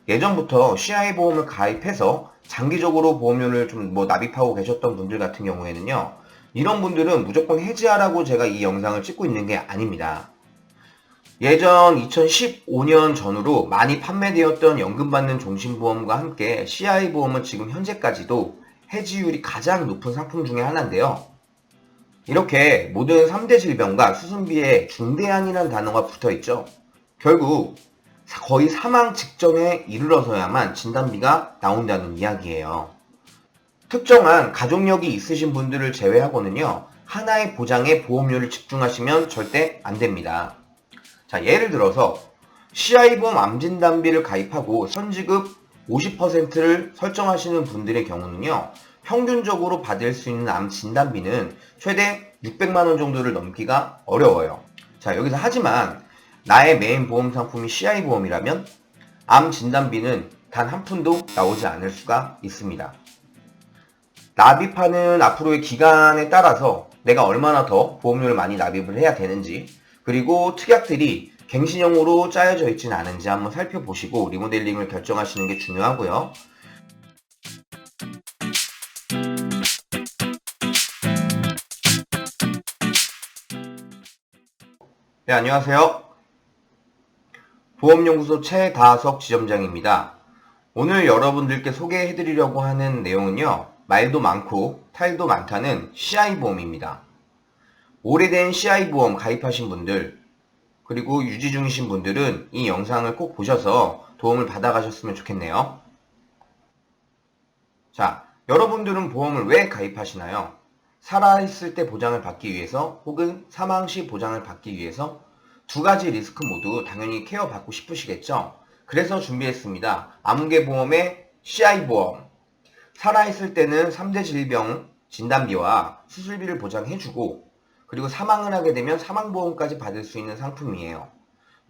예전부터 CI 보험을 가입해서 장기적으로 보험료를 좀 납입하고 계셨던 분들 같은 경우에는요, 이런 분들은 무조건 해지하라고 제가 이 영상을 찍고 있는 게 아닙니다. 예전 2015년 전후로 많이 판매되었던 연금받는 종신보험과 함께 CI 보험은 지금 현재까지도 해지율이 가장 높은 상품 중에 하나인데요. 이렇게 모든 3대 질병과 수술비에 중대한이라는 단어가 붙어 있죠. 결국 거의 사망 직전에 이르러서야만 진단비가 나온다는 이야기예요. 특정한 가족력이 있으신 분들을 제외하고는요, 하나의 보장에 보험료를 집중하시면 절대 안 됩니다. 자, 예를 들어서 CI보험 암진단비를 가입하고 선지급 50%를 설정하시는 분들의 경우는요, 평균적으로 받을 수 있는 암 진단비는 최대 600만원 정도를 넘기가 어려워요. 자, 여기서 하지만 나의 메인 보험 상품이 CI보험이라면 암 진단비는 단 한 푼도 나오지 않을 수가 있습니다. 납입하는 앞으로의 기간에 따라서 내가 얼마나 더 보험료를 많이 납입을 해야 되는지, 그리고 특약들이 갱신형으로 짜여져 있지는 않은지 한번 살펴보시고 리모델링을 결정하시는 게 중요하고요. 네, 안녕하세요. 보험연구소 최다석 지점장입니다. 오늘 여러분들께 소개해드리려고 하는 내용은요, 말도 많고 탈도 많다는 CI보험입니다. 오래된 CI보험 가입하신 분들, 그리고 유지 중이신 분들은 이 영상을 꼭 보셔서 도움을 받아가셨으면 좋겠네요. 자, 여러분들은 보험을 왜 가입하시나요? 살아있을 때 보장을 받기 위해서 혹은 사망 시 보장을 받기 위해서 두 가지 리스크 모두 당연히 케어받고 싶으시겠죠? 그래서 준비했습니다. 암계보험의 CI보험. 살아있을 때는 3대 질병 진단비와 수술비를 보장해주고, 그리고 사망을 하게 되면 사망보험까지 받을 수 있는 상품이에요.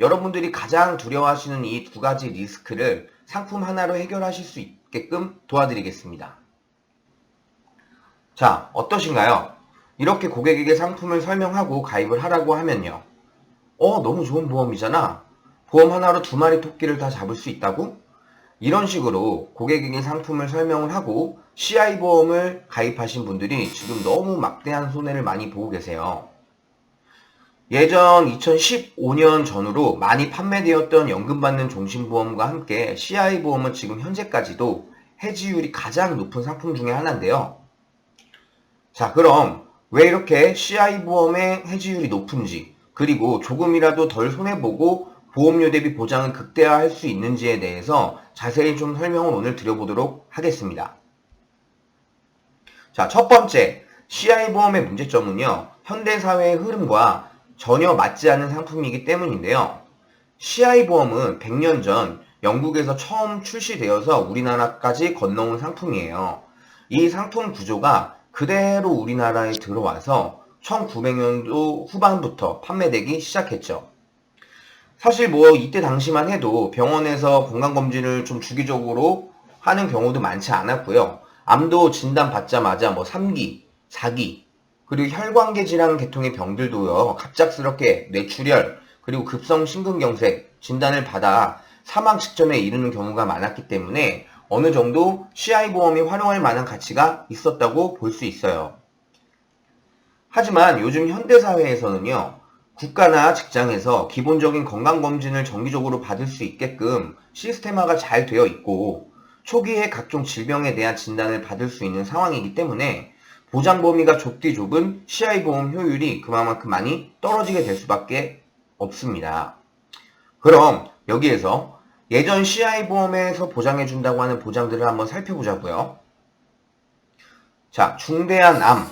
여러분들이 가장 두려워하시는 이 두 가지 리스크를 상품 하나로 해결하실 수 있게끔 도와드리겠습니다. 자, 어떠신가요? 이렇게 고객에게 상품을 설명하고 가입을 하라고 하면요. 너무 좋은 보험이잖아. 보험 하나로 두 마리 토끼를 다 잡을 수 있다고? 이런 식으로 고객에게 상품을 설명을 하고 CI보험을 가입하신 분들이 지금 너무 막대한 손해를 많이 보고 계세요. 예전 2015년 전후로 많이 판매되었던 연금받는 종신보험과 함께 CI보험은 지금 현재까지도 해지율이 가장 높은 상품 중에 하나인데요. 자, 그럼 왜 이렇게 CI보험의 해지율이 높은지, 그리고 조금이라도 덜 손해보고 보험료 대비 보장을 극대화할 수 있는지에 대해서 자세히 좀 설명을 오늘 드려보도록 하겠습니다. 자, 첫 번째, CI보험의 문제점은요, 현대사회의 흐름과 전혀 맞지 않는 상품이기 때문인데요. CI보험은 100년 전 영국에서 처음 출시되어서 우리나라까지 건너온 상품이에요. 이 상품 구조가 그대로 우리나라에 들어와서 1900년도 후반부터 판매되기 시작했죠. 사실 이때 당시만 해도 병원에서 건강검진을 좀 주기적으로 하는 경우도 많지 않았고요. 암도 진단 받자마자 3기, 4기, 그리고 혈관계 질환 계통의 병들도요, 갑작스럽게 뇌출혈, 그리고 급성 심근경색 진단을 받아 사망 직전에 이르는 경우가 많았기 때문에 어느 정도 CI보험이 활용할 만한 가치가 있었다고 볼 수 있어요. 하지만 요즘 현대사회에서는요, 국가나 직장에서 기본적인 건강검진을 정기적으로 받을 수 있게끔 시스템화가 잘 되어 있고, 초기에 각종 질병에 대한 진단을 받을 수 있는 상황이기 때문에 보장 범위가 좁디 좁은 CI보험 효율이 그만큼 많이 떨어지게 될 수밖에 없습니다. 그럼 여기에서 예전 CI보험에서 보장해준다고 하는 보장들을 한번 살펴보자고요. 자, 중대한 암,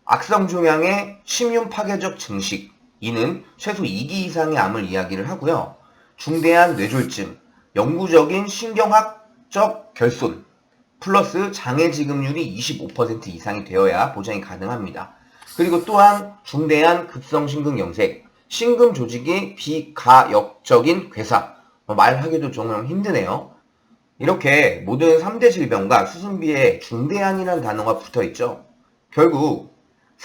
악성 종양의 침윤 파괴적 증식, 이는 최소 2기 이상의 암을 이야기를 하고요. 중대한 뇌졸중, 영구적인 신경학적 결손, 플러스 장애 지급률이 25% 이상이 되어야 보장이 가능합니다. 그리고 또한 중대한 급성심근경색, 심근 조직의 비가역적인 괴사, 말하기도 정말 힘드네요. 이렇게 모든 3대 질병과 수술비에 중대한이라는 단어가 붙어 있죠. 결국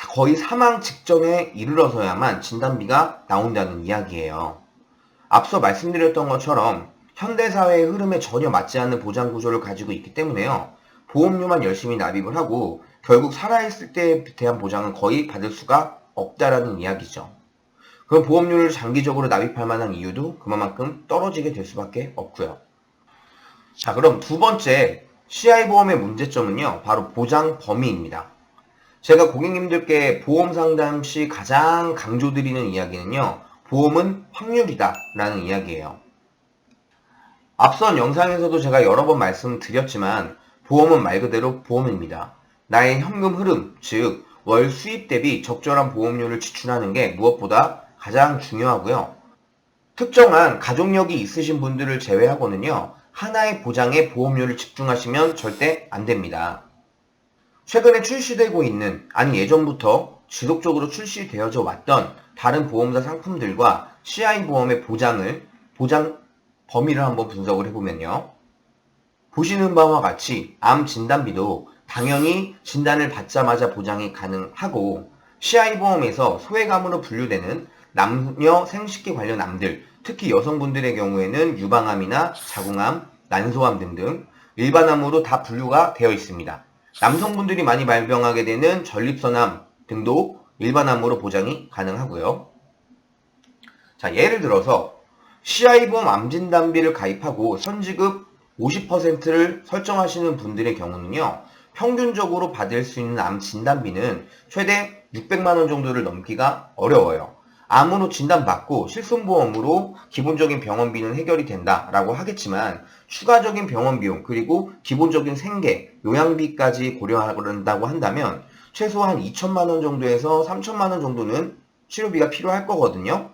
거의 사망 직전에 이르러서야만 진단비가 나온다는 이야기예요. 앞서 말씀드렸던 것처럼 현대사회의 흐름에 전혀 맞지 않는 보장 구조를 가지고 있기 때문에요. 보험료만 열심히 납입을 하고 결국 살아있을 때에 대한 보장은 거의 받을 수가 없다라는 이야기죠. 그럼 보험료를 장기적으로 납입할 만한 이유도 그만큼 떨어지게 될 수밖에 없고요. 자, 그럼 두 번째 CI보험의 문제점은요, 바로 보장 범위입니다. 제가 고객님들께 보험 상담 시 가장 강조드리는 이야기는요, 보험은 확률이다 라는 이야기예요. 앞선 영상에서도 제가 여러 번 말씀드렸지만 보험은 말 그대로 보험입니다. 나의 현금 흐름, 즉 월 수입 대비 적절한 보험료를 지출하는 게 무엇보다 가장 중요하고요. 특정한 가족력이 있으신 분들을 제외하고는요, 하나의 보장에 보험료를 집중하시면 절대 안 됩니다. 최근에 출시되고 있는, 아니 예전부터 지속적으로 출시되어져 왔던 다른 보험사 상품들과 CI보험의 보장 범위를 한번 분석을 해보면요. 보시는 바와 같이 암 진단비도 당연히 진단을 받자마자 보장이 가능하고, CI보험에서 소외감으로 분류되는 남녀 생식기 관련 암들, 특히 여성분들의 경우에는 유방암이나 자궁암, 난소암 등등 일반암으로 다 분류가 되어 있습니다. 남성분들이 많이 발병하게 되는 전립선암 등도 일반암으로 보장이 가능하고요. 자, 예를 들어서 CI보험 암진단비를 가입하고 선지급 50%를 설정하시는 분들의 경우는요, 평균적으로 받을 수 있는 암 진단비는 최대 600만원 정도를 넘기가 어려워요. 암으로 진단받고 실손보험으로 기본적인 병원비는 해결이 된다라고 하겠지만 추가적인 병원비용 그리고 기본적인 생계, 요양비까지 고려한다고 한다면 최소한 2천만원 정도에서 3천만원 정도는 치료비가 필요할 거거든요.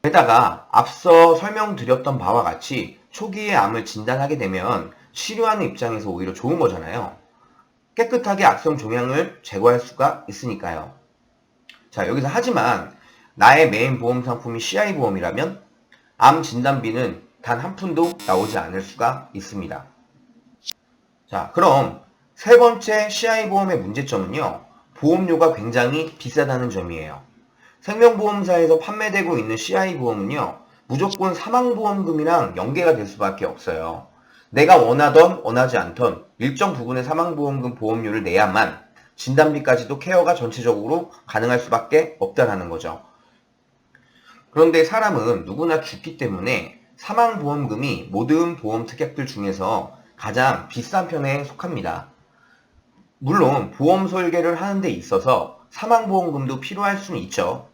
게다가 앞서 설명드렸던 바와 같이 초기에 암을 진단하게 되면 치료하는 입장에서 오히려 좋은 거잖아요. 깨끗하게 악성 종양을 제거할 수가 있으니까요. 자, 여기서 하지만 나의 메인 보험 상품이 CI보험이라면 암 진단비는 단 한 푼도 나오지 않을 수가 있습니다. 자, 그럼 세 번째 CI보험의 문제점은요, 보험료가 굉장히 비싸다는 점이에요. 생명보험사에서 판매되고 있는 CI보험은요, 무조건 사망보험금이랑 연계가 될 수밖에 없어요. 내가 원하던 원하지 않던 일정 부분의 사망보험금 보험료를 내야만 진단비까지도 케어가 전체적으로 가능할 수밖에 없다는 거죠. 그런데 사람은 누구나 죽기 때문에 사망보험금이 모든 보험 특약들 중에서 가장 비싼 편에 속합니다. 물론 보험 설계를 하는 데 있어서 사망보험금도 필요할 수는 있죠.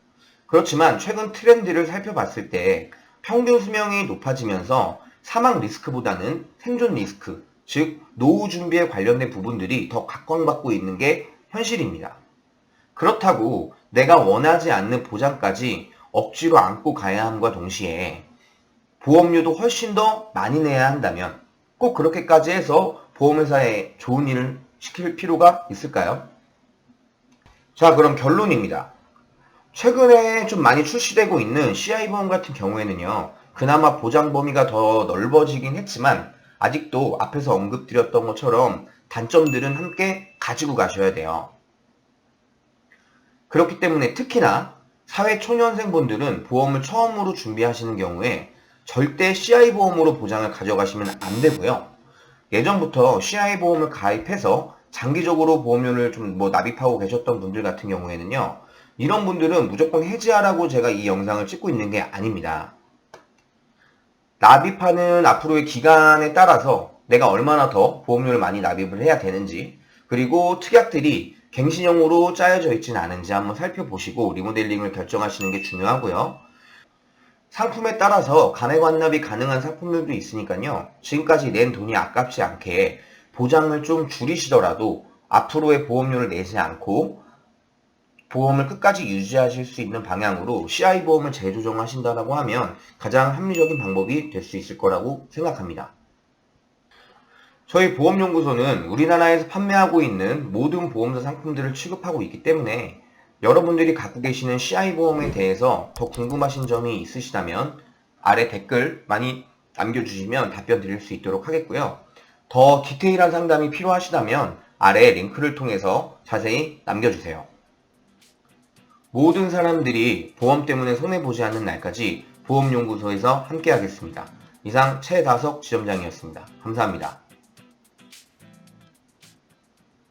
그렇지만 최근 트렌드를 살펴봤을 때 평균 수명이 높아지면서 사망 리스크보다는 생존 리스크, 즉 노후 준비에 관련된 부분들이 더 각광받고 있는 게 현실입니다. 그렇다고 내가 원하지 않는 보장까지 억지로 안고 가야 함과 동시에 보험료도 훨씬 더 많이 내야 한다면 꼭 그렇게까지 해서 보험회사에 좋은 일을 시킬 필요가 있을까요? 자, 그럼 결론입니다. 최근에 좀 많이 출시되고 있는 CI보험 같은 경우에는요, 그나마 보장 범위가 더 넓어지긴 했지만 아직도 앞에서 언급드렸던 것처럼 단점들은 함께 가지고 가셔야 돼요. 그렇기 때문에 특히나 사회초년생분들은 보험을 처음으로 준비하시는 경우에 절대 CI보험으로 보장을 가져가시면 안 되고요. 예전부터 CI보험을 가입해서 장기적으로 보험료를 좀 납입하고 계셨던 분들 같은 경우에는요, 이런 분들은 무조건 해지하라고 제가 이 영상을 찍고 있는 게 아닙니다. 납입하는 앞으로의 기간에 따라서 내가 얼마나 더 보험료를 많이 납입을 해야 되는지, 그리고 특약들이 갱신형으로 짜여져 있지는 않은지 한번 살펴보시고 리모델링을 결정하시는 게 중요하고요. 상품에 따라서 감액 완납이 가능한 상품들도 있으니까요. 지금까지 낸 돈이 아깝지 않게 보장을 좀 줄이시더라도 앞으로의 보험료를 내지 않고 보험을 끝까지 유지하실 수 있는 방향으로 CI보험을 재조정하신다고 하면 가장 합리적인 방법이 될 수 있을 거라고 생각합니다. 저희 보험연구소는 우리나라에서 판매하고 있는 모든 보험사 상품들을 취급하고 있기 때문에 여러분들이 갖고 계시는 CI보험에 대해서 더 궁금하신 점이 있으시다면 아래 댓글 많이 남겨주시면 답변 드릴 수 있도록 하겠고요. 더 디테일한 상담이 필요하시다면 아래 링크를 통해서 자세히 남겨주세요. 모든 사람들이 보험 때문에 손해보지 않는 날까지 보험연구소에서 함께하겠습니다. 이상 최다석 지점장이었습니다. 감사합니다.